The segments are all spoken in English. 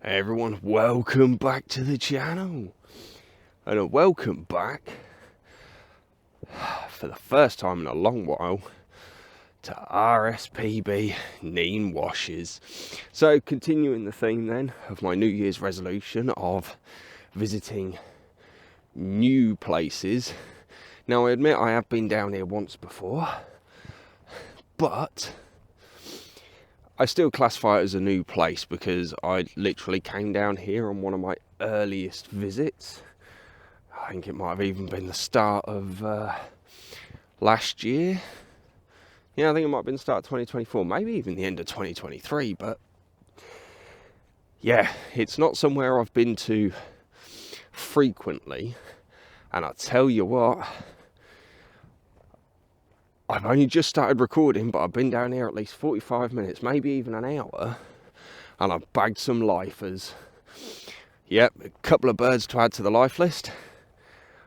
Hey everyone, welcome back to the channel, and a welcome back for the first time in a long while to RSPB Nene washes. So continuing the theme then of my New Year's resolution of visiting new places. Now I admit I have been down here once before, but I still classify it as a new place because I literally came down here on one of my earliest visits. I think it might have even been the start of last year. Yeah, I think it might have been the start of 2024, maybe even the end of 2023, but yeah, it's not somewhere I've been to frequently, and I tell you what, I've only just started recording, but I've been down here at least 45 minutes, maybe even an hour, and I've bagged some lifers. Yep, a couple of birds to add to the life list.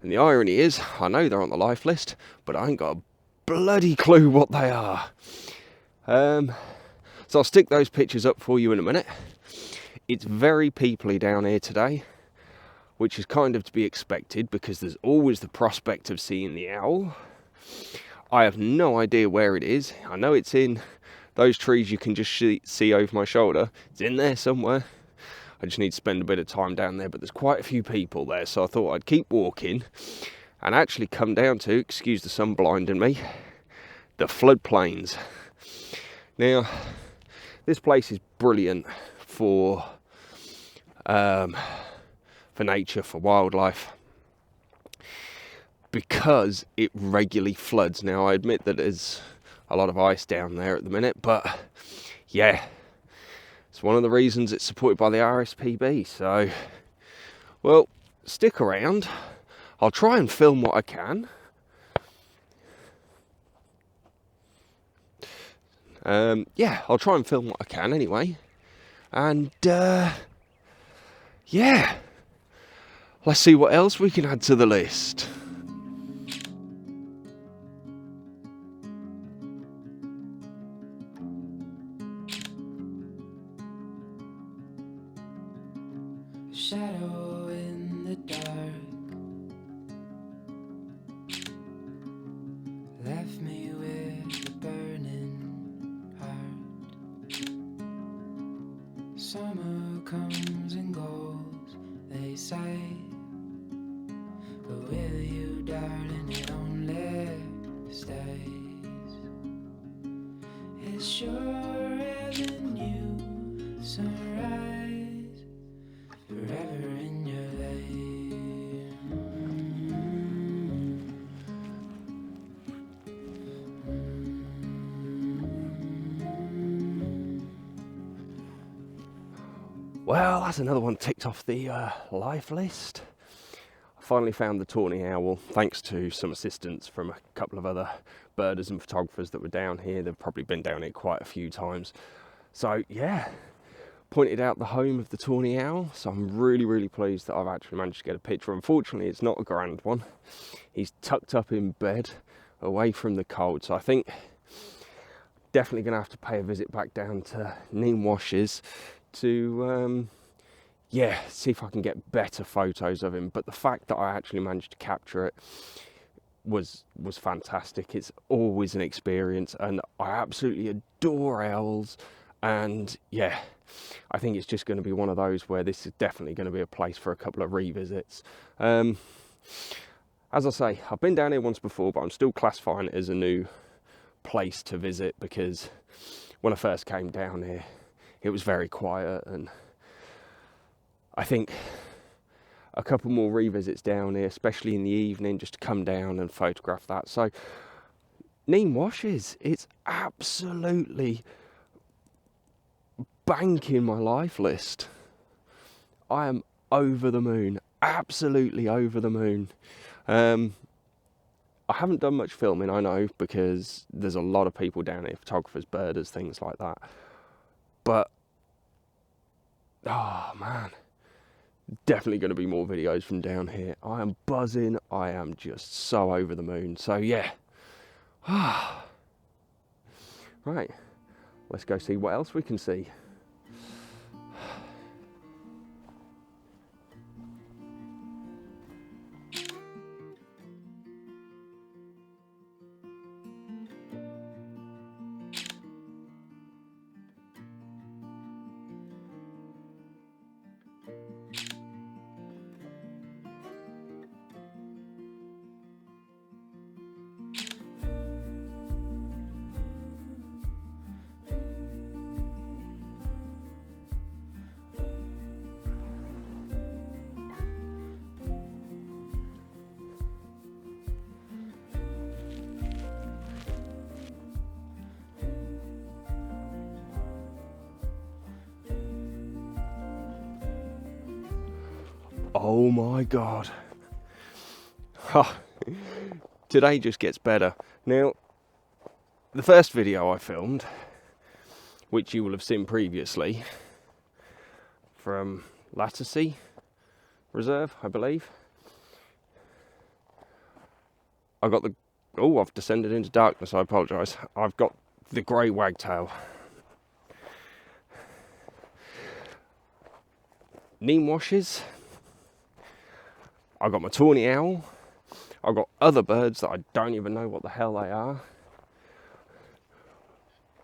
And the irony is, I know they're on the life list, but I ain't got a bloody clue what they are. So I'll stick those pictures up for you in a minute. It's very peoply down here today, which is kind of to be expected because there's always the prospect of seeing the owl. I have no idea where it is. I know it's in those trees you can just see over my shoulder. It's in there somewhere. I just need to spend a bit of time down there, but there's quite a few people there, so I thought I'd keep walking and actually come down to, excuse the sun blinding me, the floodplains. Now, this place is brilliant for nature, for wildlife, because it regularly floods. Now, I admit that there's a lot of ice down there at the minute, but yeah, it's one of the reasons it's supported by the RSPB. So, well, stick around. I'll try and film what I can. Yeah, I'll try and film what I can anyway. And, yeah, let's see what else we can add to the list. Shadow in the dark left me with a burning heart. Summer comes and goes, they say, but with you, darling, it only stays. It's sure as a new sunrise, forever in your lane. Well, that's another one ticked off the life list. I finally found the Tawny owl, thanks to some assistance from a couple of other birders and photographers that were down here. They've probably been down here quite a few times. So yeah, pointed out the home of the Tawny owl, so I'm really pleased that I've actually managed to get a picture. Unfortunately, it's not a grand one. He's tucked up in bed away from the cold, so I think definitely going to have to pay a visit back down to Nene washes to yeah, see if I can get better photos of him. But the fact that I actually managed to capture it was fantastic. It's always an experience, and I absolutely adore owls. And yeah, I think it's just going to be one of those where this is definitely going to be a place for a couple of revisits. As I say, I've been down here once before, but I'm still classifying it as a new place to visit because when I first came down here, it was very quiet, and I think a couple more revisits down here, especially in the evening, just to come down and photograph that. So, Nene washes, it's absolutely banking my life list. I am over the moon, absolutely over the moon. I haven't done much filming, I know, because there's a lot of people down here, photographers, birders, things like that. But, oh man, definitely going to be more videos from down here. I am buzzing. I am just so over the moon. So yeah. Right, let's go see what else we can see. Oh my God. Today just gets better. Now, the first video I filmed, which you will have seen previously, from Lattersea Reserve, I believe. I've descended into darkness, I apologise. I've got the grey wagtail. Neem washes. I've got my tawny owl. I've got other birds that I don't even know what the hell they are.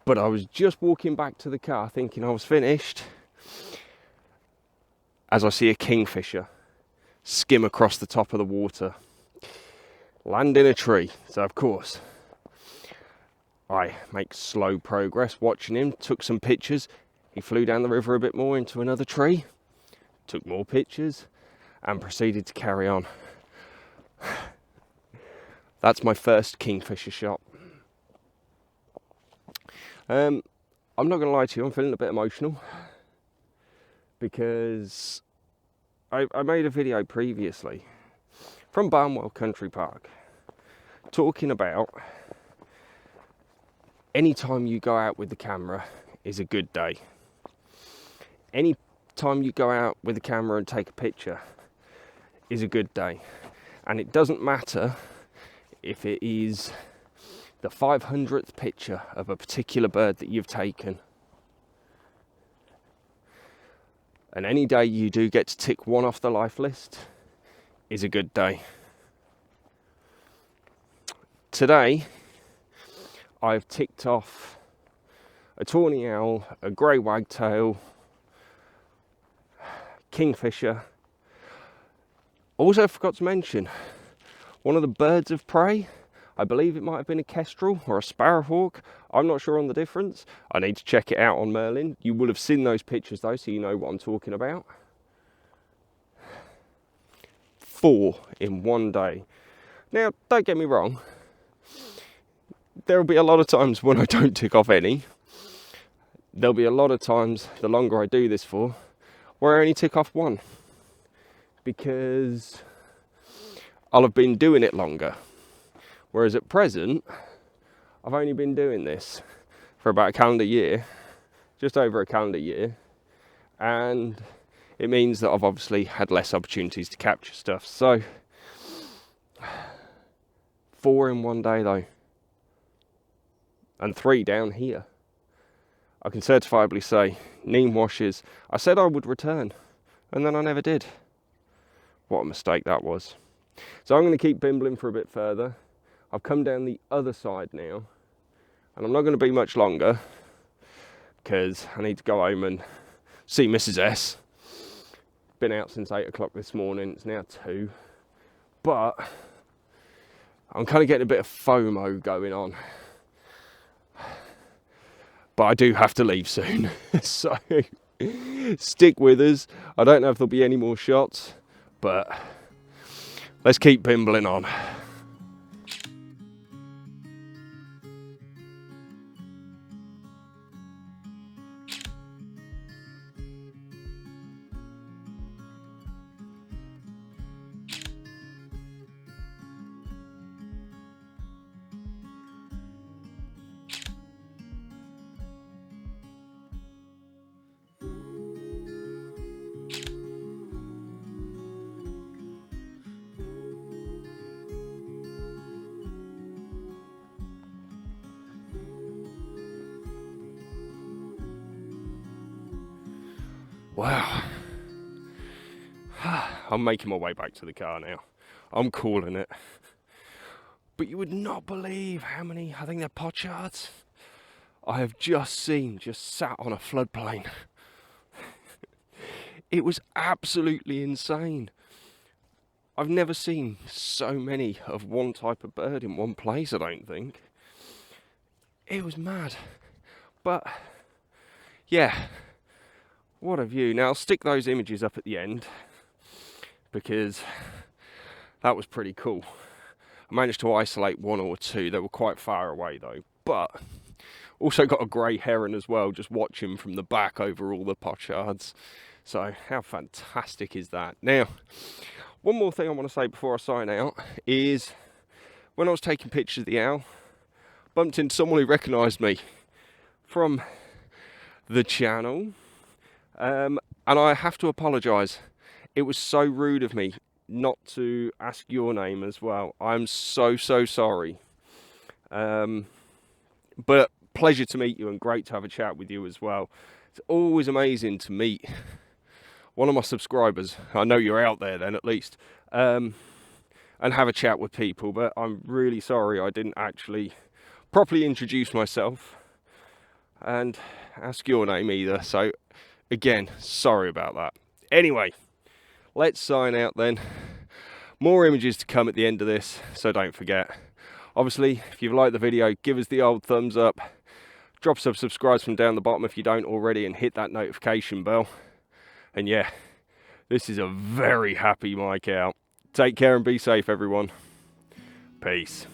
But I was just walking back to the car thinking I was finished, as I see a kingfisher skim across the top of the water, land in a tree. So of course I make slow progress watching him, took some pictures. He flew down the river a bit more into another tree, took more pictures, and proceeded to carry on. That's my first kingfisher shot. I'm not going to lie to you, I'm feeling a bit emotional because I made a video previously from Barnwell Country Park talking about any time you go out with the camera is a good day. Any time you go out with the camera and take a picture is a good day. And it doesn't matter if it is the 500th picture of a particular bird that you've taken. And any day you do get to tick one off the life list is a good day. Today, I've ticked off a tawny owl, a grey wagtail, kingfisher. Also forgot to mention one of the birds of prey. I believe it might have been a kestrel or a sparrowhawk. I'm not sure on the difference. I need to check it out on Merlin. You will have seen those pictures though, so you know what I'm talking about. 4 in one day. Now, don't get me wrong. There'll be a lot of times when I don't tick off any. There'll be a lot of times, the longer I do this for, where I only tick off 1. Because I'll have been doing it longer. Whereas at present, I've only been doing this for about a calendar year, just over a calendar year, and it means that I've obviously had less opportunities to capture stuff. So, 4 in one day though, and 3 down here. I can certifiably say, neem washes, I said I would return, and then I never did. What a mistake that was. So I'm going to keep bimbling for a bit further. I've come down the other side now, and I'm not going to be much longer because I need to go home and see Mrs. S. Been out since 8 o'clock this morning, it's now 2, but I'm kind of getting a bit of FOMO going on. But I do have to leave soon, so stick with us. I don't know if there'll be any more shots, but let's keep bimbling on. Wow. I'm making my way back to the car now. I'm calling it. But you would not believe how many, I think they're pochards, I have just seen just sat on a floodplain. It was absolutely insane. I've never seen so many of one type of bird in one place, I don't think. It was mad. But, yeah. What a view. Now I'll stick those images up at the end because that was pretty cool. I managed to isolate 1 or 2. They were quite far away though, but also got a grey heron as well, just watching from the back over all the pochards. So how fantastic is that? Now, one more thing I want to say before I sign out is when I was taking pictures of the owl, bumped into someone who recognised me from the channel, and I have to apologise. It was so rude of me not to ask your name as well. I'm so sorry. But pleasure to meet you and great to have a chat with you as well. It's always amazing to meet one of my subscribers. I know you're out there then, at least, and have a chat with people. But I'm really sorry I didn't actually properly introduce myself and ask your name either. So again, sorry about that. Anyway, let's sign out then. More images to come at the end of this, so don't forget. Obviously, if you've liked the video, give us the old thumbs up. Drop some subscribes from down the bottom if you don't already, and hit that notification bell. And yeah, this is a very happy Mike out. Take care and be safe, everyone. Peace.